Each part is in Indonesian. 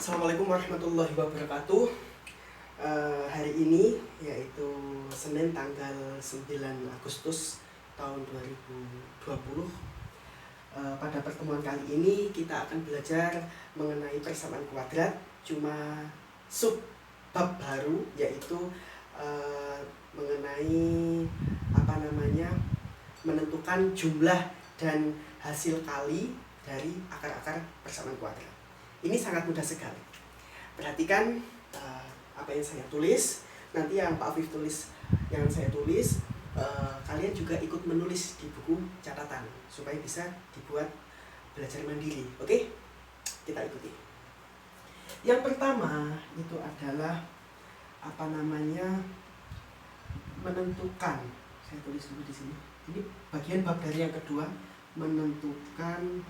Assalamualaikum warahmatullahi wabarakatuh. Hari ini yaitu Senin tanggal 9 Agustus tahun 2020. Pada pertemuan kali ini kita akan belajar mengenai persamaan kuadrat, cuma sub bab baru, yaitu mengenai menentukan jumlah dan hasil kali dari akar-akar persamaan kuadrat. Ini sangat mudah sekali. Perhatikan apa yang saya tulis. Nanti yang Pak Afif tulis, yang saya tulis, kalian juga ikut menulis di buku catatan supaya bisa dibuat belajar mandiri. Oke? Kita ikuti. Yang pertama itu adalah menentukan. Saya tulis dulu di sini. Ini bagian bab dari yang kedua, menentukan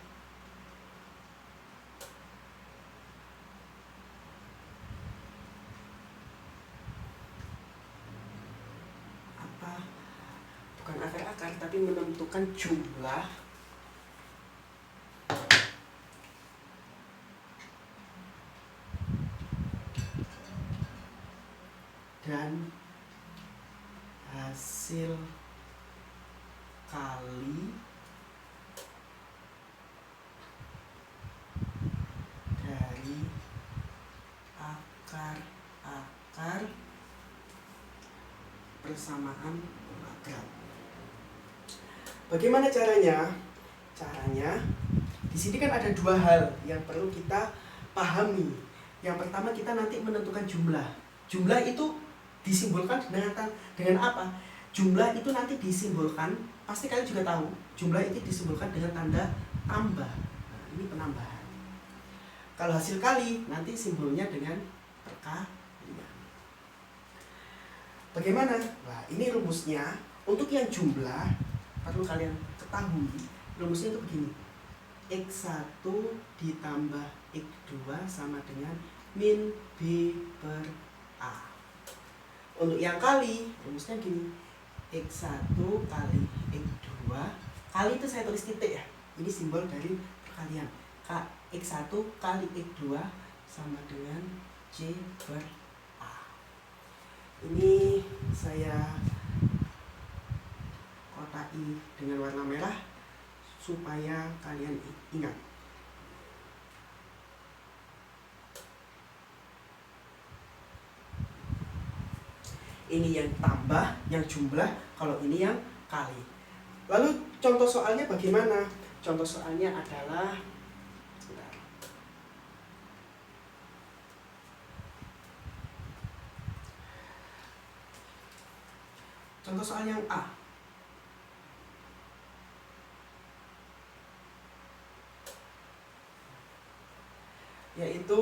bukan akar-akar, tapi menentukan jumlah dan hasil kali dari akar-akar persamaan kuadrat. Bagaimana caranya? Caranya di sini kan ada dua hal yang perlu kita pahami. Yang pertama, kita nanti menentukan jumlah. Jumlah itu disimbolkan dengan apa? Jumlah itu nanti disimbolkan, pasti kalian juga tahu, jumlah itu disimbolkan dengan tanda tambah. Nah, ini penambahan. Kalau hasil kali nanti simbolnya dengan perkalian. Bagaimana? Nah, ini rumusnya. Untuk yang jumlah perlu kalian ketahui, rumusnya itu begini. X1 ditambah X2 sama dengan min B per A. Untuk yang kali, rumusnya gini. X1 kali X2, kali itu saya tulis titik ya. Ini simbol dari perkalian. X1 kali X2 sama dengan C per A. Ini saya kotai dengan warna merah supaya kalian ingat. Ini yang tambah, yang jumlah, kalau ini yang kali. Lalu contoh soalnya bagaimana? Contoh soalnya adalah contoh soal yang A. Yaitu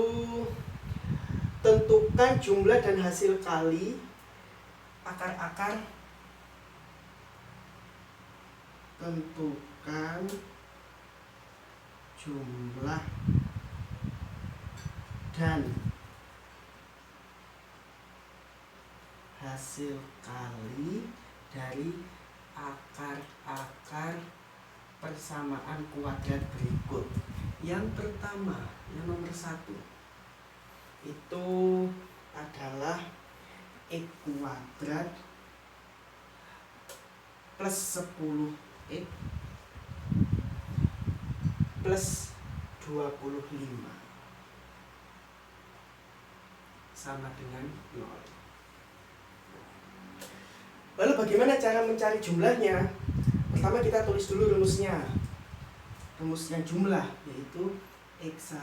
tentukan jumlah dan hasil kali akar-akar, tentukan jumlah dan hasil kali dari akar-akar persamaan kuadrat berikut. Yang pertama, yang nomor 1 itu adalah X kuadrat plus 10X plus 25 sama dengan 0. Lalu bagaimana cara mencari jumlahnya? Pertama kita tulis dulu rumusnya. Rumus yang jumlah yaitu X1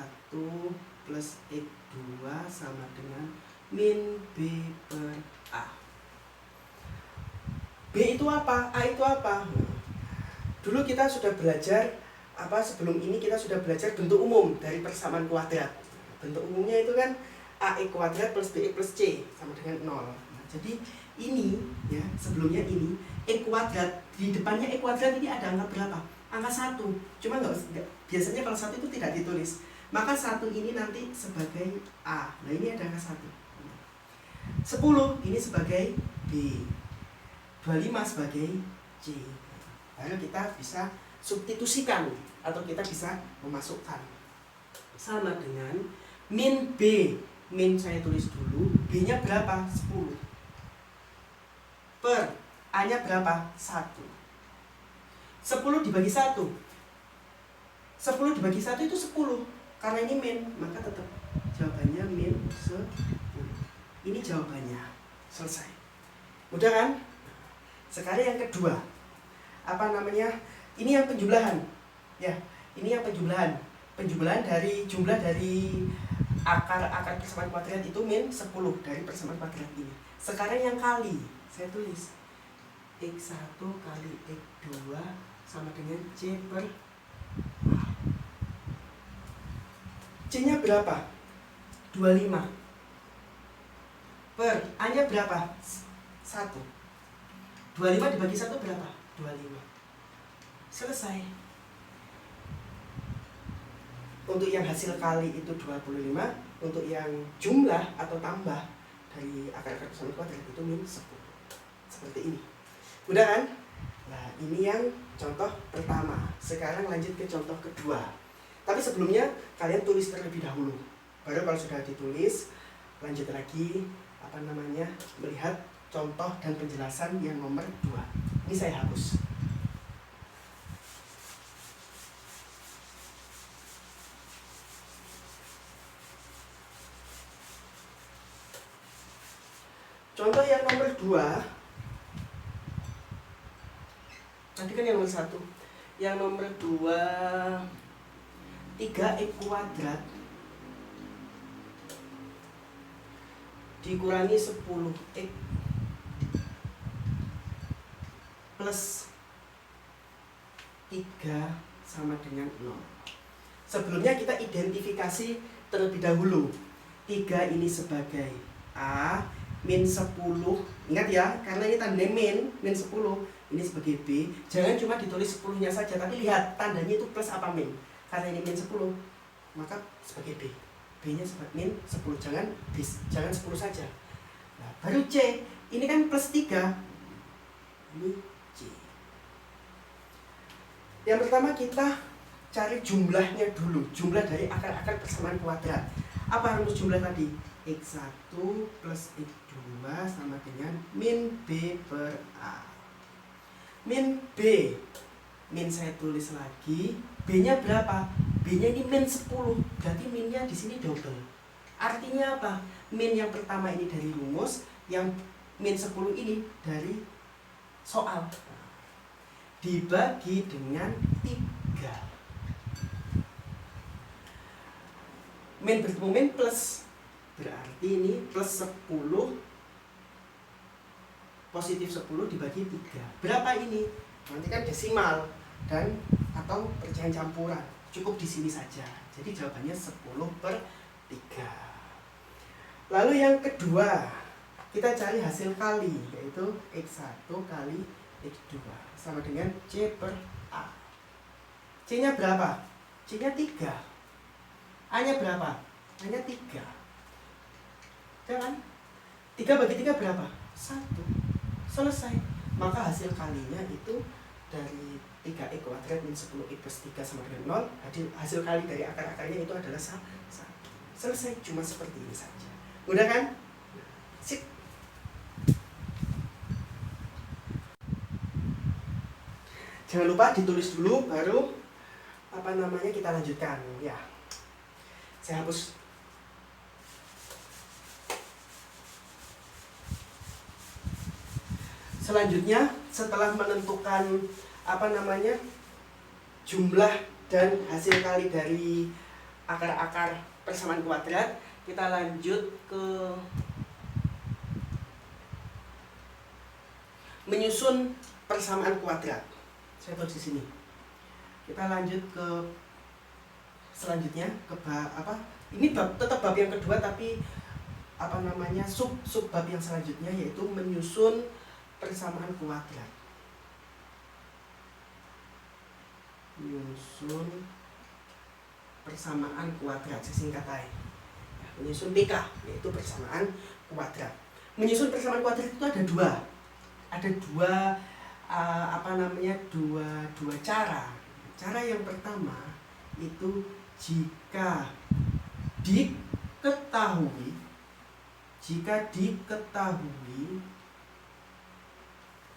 plus X2 sama dengan min B per A. B itu apa? A itu apa? Dulu kita sudah belajar sebelum ini kita sudah belajar bentuk umum dari persamaan kuadrat. Bentuk umumnya itu kan AX kuadrat plus BX plus C sama dengan 0. Nah, jadi ini ya, sebelumnya ini X kuadrat, di depannya X kuadrat ini ada angka berapa? Angka 1. Cuma biasanya kalau 1 itu tidak ditulis. Maka 1 ini nanti sebagai A. Nah, ini ada angka 1. 10 ini sebagai B. 25 sebagai C. Lalu kita bisa substitusikan atau kita bisa memasukkan sama dengan min B. Min saya tulis dulu, B-nya berapa? 10. Per A-nya berapa? 1. 10 dibagi 1. 10 dibagi 1 itu 10. Karena ini min, maka tetap jawabannya min 10. Ini jawabannya. Selesai. Mudah kan? Sekarang yang kedua. Apa namanya? Ini yang penjumlahan. Ya, ini yang penjumlahan. Penjumlahan dari jumlah dari akar persamaan kuadrat itu min 10 dari persamaan kuadrat ini. Sekarang yang kali, saya tulis X1 kali X2 sama dengan C per A. C-nya berapa? 25. Per A-nya berapa? 1. 25 dibagi 1 berapa? 25. Selesai. Untuk yang hasil kali itu 25, untuk yang jumlah atau tambah dari akar-akar persamaan kuadrat itu min 10. Seperti ini. Udah kan? Nah, ini yang contoh pertama. Sekarang lanjut ke contoh kedua. Tapi sebelumnya kalian tulis terlebih dahulu. Baru kalau sudah ditulis, lanjut lagi melihat contoh dan penjelasan yang nomor 2. Ini saya hapus. Contoh yang nomor 2. Nanti kan yang nomor 1. Yang nomor 2, 3x kuadrat dikurangi 10x plus 3 sama dengan 0. Sebelumnya kita identifikasi terlebih dahulu. 3 ini sebagai A, min 10. Ingat ya, karena ini tandanya min 10. Ini sebagai B. Jangan cuma ditulis 10-nya saja, tapi lihat tandanya itu plus apa min. Karena ini min 10, maka sebagai B. B-nya sebagai min 10, jangan 10 saja. Nah, baru C. Ini kan plus 3. Ini C. Yang pertama kita cari jumlahnya dulu. Jumlah dari akar-akar persamaan kuadrat. Apa rumus jumlah tadi? X1 plus X2 sama dengan min B per A. Min B. Min saya tulis lagi. B-nya berapa? B-nya ini min 10. Berarti minnya di sini double. Artinya apa? Min yang pertama ini dari rumus, yang min 10 ini dari soal. Dibagi dengan 3. Min bertemu min plus. Berarti ini plus 10. Positif 10 dibagi 3. Berapa ini? Nanti kan desimal dan atau pecahan campuran. Cukup di sini saja. Jadi jawabannya 10/3. Lalu yang kedua, kita cari hasil kali, yaitu X1 kali X2 sama dengan C per A. C-nya berapa? C-nya 3. A-nya berapa? A-nya 3. Jangan. 3 bagi 3 berapa? 1. Selesai. Maka hasil kalinya itu dari 3x kuadrat min 10x plus 3 sama dengan 0. Hasil kali dari akar-akarnya itu adalah 1. Selesai. Cuma seperti ini saja. Udah kan? Sip. Jangan lupa ditulis dulu, baru kita lanjutkan. Ya, saya hapus. Selanjutnya, setelah menentukan jumlah dan hasil kali dari akar-akar persamaan kuadrat, kita lanjut ke menyusun persamaan kuadrat. Saya tulis di sini. Kita lanjut ke selanjutnya ke ini tetap bab yang kedua, tapi sub bab yang selanjutnya, yaitu menyusun persamaan kuadrat. Menyusun persamaan kuadrat, sesingkat aja. Menyusun PK, yaitu persamaan kuadrat. Menyusun persamaan kuadrat itu ada dua. Ada dua cara. Cara yang pertama itu jika dik diketahui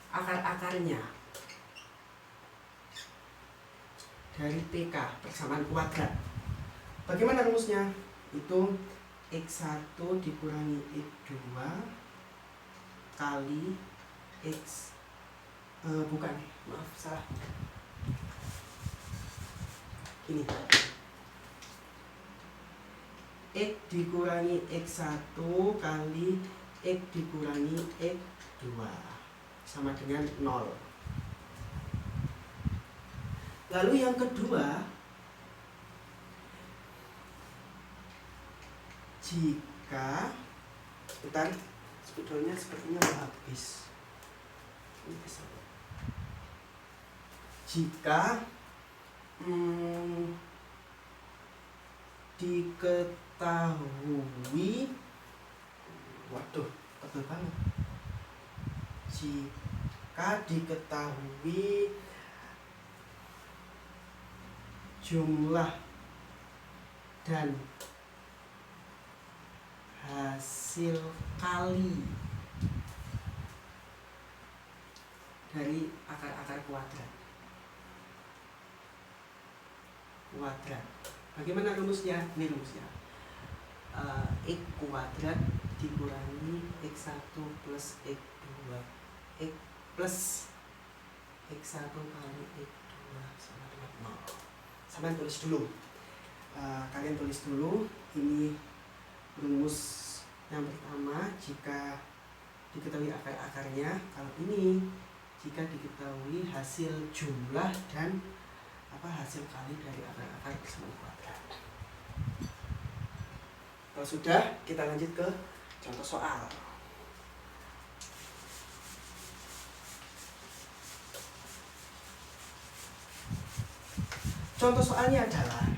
akar-akarnya dari TK persamaan kuadrat. Bagaimana rumusnya? Itu X1 dikurangi X2 kali X bukan, maaf salah. Ini X dikurangi X1 kali X dikurangi X2 sama dengan 0. Lalu yang kedua, jika sebentar, spidolnya sepertinya mau habis. Jika diketahui, waduh, tebal banget. Jika diketahui jumlah dan hasil kali dari akar-akar kuadrat. Bagaimana rumusnya? Ini rumusnya. X kuadrat dikurangi X1 plus X2 X plus X1 kali X2 sama dengan 0. Sampai tulis dulu. Kalian tulis dulu. Ini rumus yang pertama, jika diketahui akar-akarnya. Kalau ini jika diketahui hasil jumlah dan hasil kali dari akar-akar persamaan kuadrat. Kalau sudah, kita lanjut ke contoh soal. Contoh soalnya adalah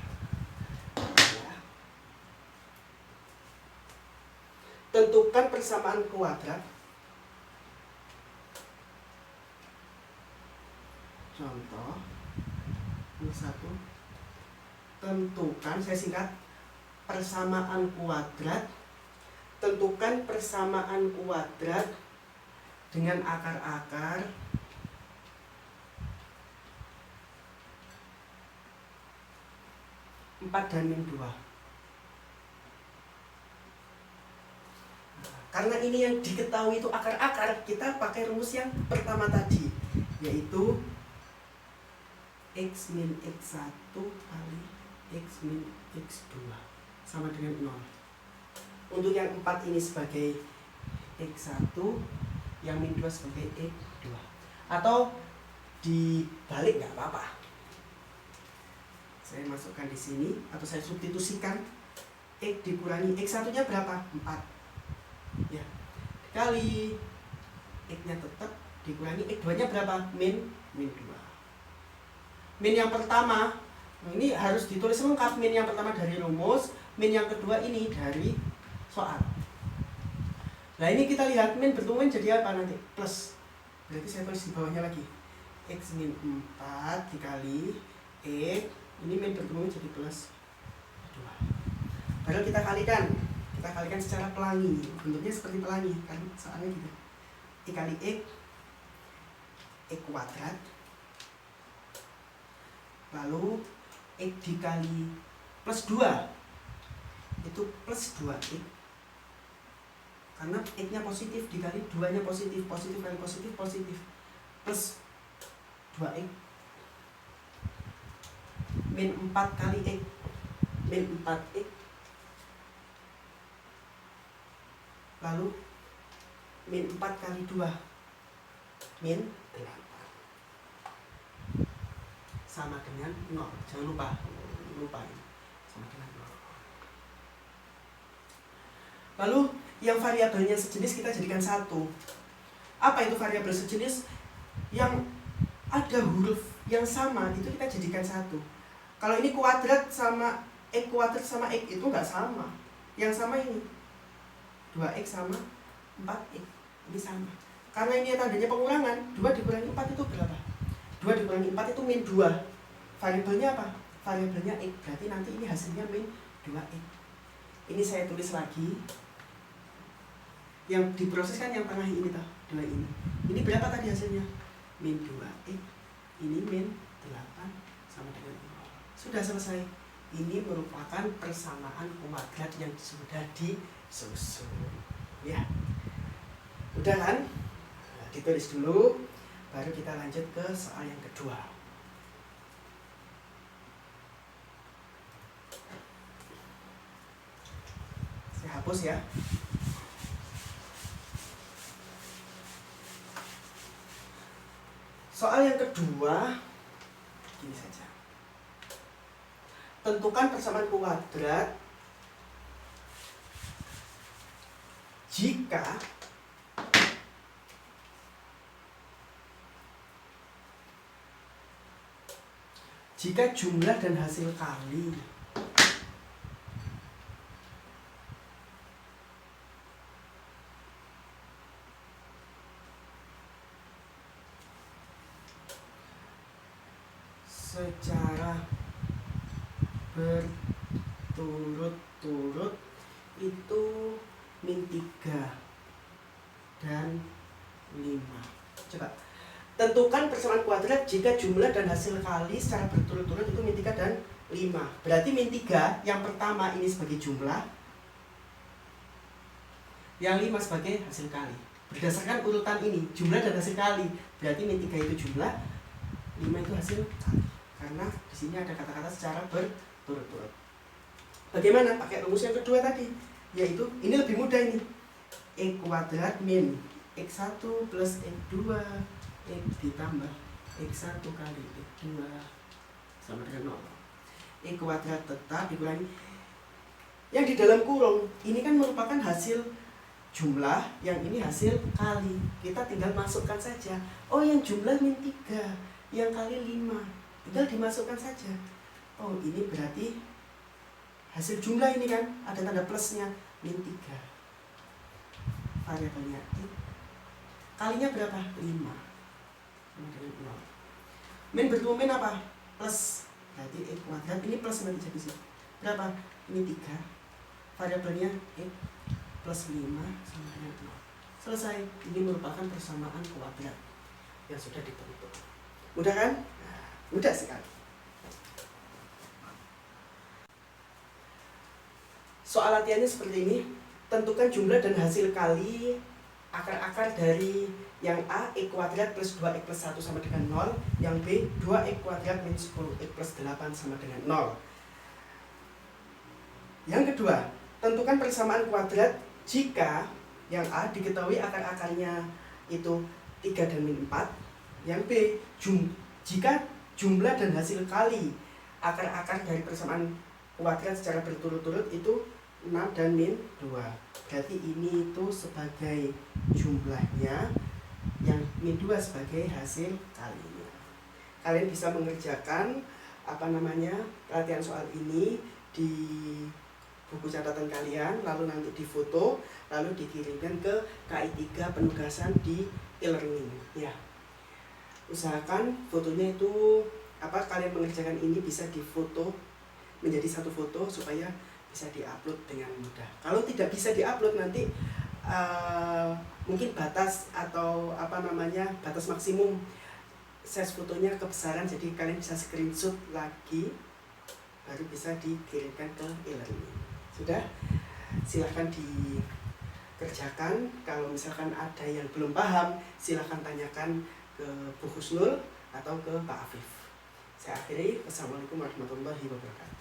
tentukan persamaan kuadrat. Contoh ini satu. Tentukan, saya singkat, persamaan kuadrat. Tentukan persamaan kuadrat dengan akar-akar (4 dan -2). Karena ini yang diketahui itu akar-akar, kita pakai rumus yang pertama tadi, yaitu X min X1 kali X min X2 sama dengan 0. Untuk yang 4 ini sebagai X1, yang min 2 sebagai X2. Atau dibalik nggak apa-apa. Saya masukkan di sini, atau saya substitusikan X dikurangi X1-nya berapa? 4. Ya, kali X-nya tetap dikurangi X2-nya berapa? Min 2. Min yang pertama, ini harus ditulis lengkap. Min yang pertama dari rumus, min yang kedua ini dari soal. Nah ini kita lihat min bertumbuh jadi apa nanti? Plus. Berarti saya tulis di bawahnya lagi. X min 4 dikali X, ini min bertumbuh jadi plus 2. Baru kita kalikan secara pelangi. Bentuknya seperti pelangi kan, soalnya gitu. Dikali X kuadrat, lalu X dikali plus 2 itu plus 2X, karena X-nya positif dikali 2-nya positif kali positif plus 2X min 4 kali X, min 4X, lalu min 4 kali 2 min 8 sama dengan 0. Jangan lupa ini sama dengan 0. Lalu yang variabelnya sejenis kita jadikan 1. Apa itu variabel sejenis? Yang ada huruf yang sama itu kita jadikan 1. Kalau ini kuadrat sama X kuadrat sama X itu nggak sama. Yang sama ini 2X sama 4X, ini sama. Karena ini tandanya pengurangan, 2 dikurangi 4 itu berapa? 2 dikurangi 4 itu min 2. Variabelnya apa? Variabelnya X, berarti nanti ini hasilnya min 2X. Ini saya tulis lagi. Yang diproses kan yang tengah ini toh, 2 ini. Ini berapa tadi hasilnya? Min 2x. Ini min 8 sama dengan 0. Sudah selesai. Ini merupakan persamaan kuadrat yang sudah disusun. Ya. Udah kan? Nah, ditulis dulu, baru kita lanjut ke soal yang kedua. Saya hapus ya. Soal yang kedua, gini saja. Tentukan persamaan kuadrat jika jumlah dan hasil kali secara berturut-turut itu min 3 dan 5. Coba tentukan persamaan kuadrat jika jumlah dan hasil kali secara berturut-turut itu min 3 dan 5. Berarti min 3 yang pertama ini sebagai jumlah, yang 5 sebagai hasil kali. Berdasarkan urutan ini, jumlah dan hasil kali. Berarti min 3 itu jumlah, 5 itu hasil kali. Karena di sini ada kata-kata secara berturut-turut. Bagaimana? Pakai rumus yang kedua tadi, yaitu ini lebih mudah ini. X kuadrat min X1 plus X2 X ditambah X1 kali X2 sama dengan 0. X kuadrat tetap dikurangi. Yang di dalam kurung, ini kan merupakan hasil jumlah, yang ini hasil kali. Kita tinggal masukkan saja. Oh, yang jumlah min 3, yang kali 5. Tinggal dimasukkan saja. Oh, ini berarti hasil jumlah ini kan ada tanda plusnya, min 3. Variabelnya X. Kalinya berapa? 5. Sama dengan 0. Min bertemu min apa? Plus. Berarti X kuadrat ini plus nanti jadi sini. Berapa? Min 3. Variabelnya X plus 5 sama dengan 0. Selesai. Ini merupakan persamaan kuadrat yang sudah dibentuk. Mudah kan? Mudah sekali. Soal latihannya seperti ini. Tentukan jumlah dan hasil kali akar-akar dari yang A, X kuadrat plus 2X plus 1 sama dengan 0. Yang B, 2X kuadrat min 10X plus 8 sama dengan 0. Yang kedua, tentukan persamaan kuadrat jika yang A diketahui akar-akarnya itu 3 dan min 4. Yang B, jika jumlah dan hasil kali akar-akar dari persamaan kuadrat secara berturut-turut itu 6 dan min 2. Berarti ini itu sebagai jumlahnya, yang min 2 sebagai hasil kalinya. Kalian bisa mengerjakan latihan soal ini di buku catatan kalian, lalu nanti difoto, lalu dikirimkan ke KI 3 penugasan di e-learning ya. Usahakan fotonya itu kalian mengerjakan ini bisa difoto menjadi satu foto supaya bisa diupload dengan mudah. Kalau tidak bisa diupload nanti mungkin batas atau batas maksimum size fotonya kebesaran, jadi kalian bisa screenshot lagi baru bisa dikirimkan ke e-learning. Sudah, silahkan dikerjakan. Kalau misalkan ada yang belum paham, silahkan tanyakan ke Bu Husnul atau ke Pak Afif. Saya akhiri. Wassalamualaikum warahmatullahi wabarakatuh.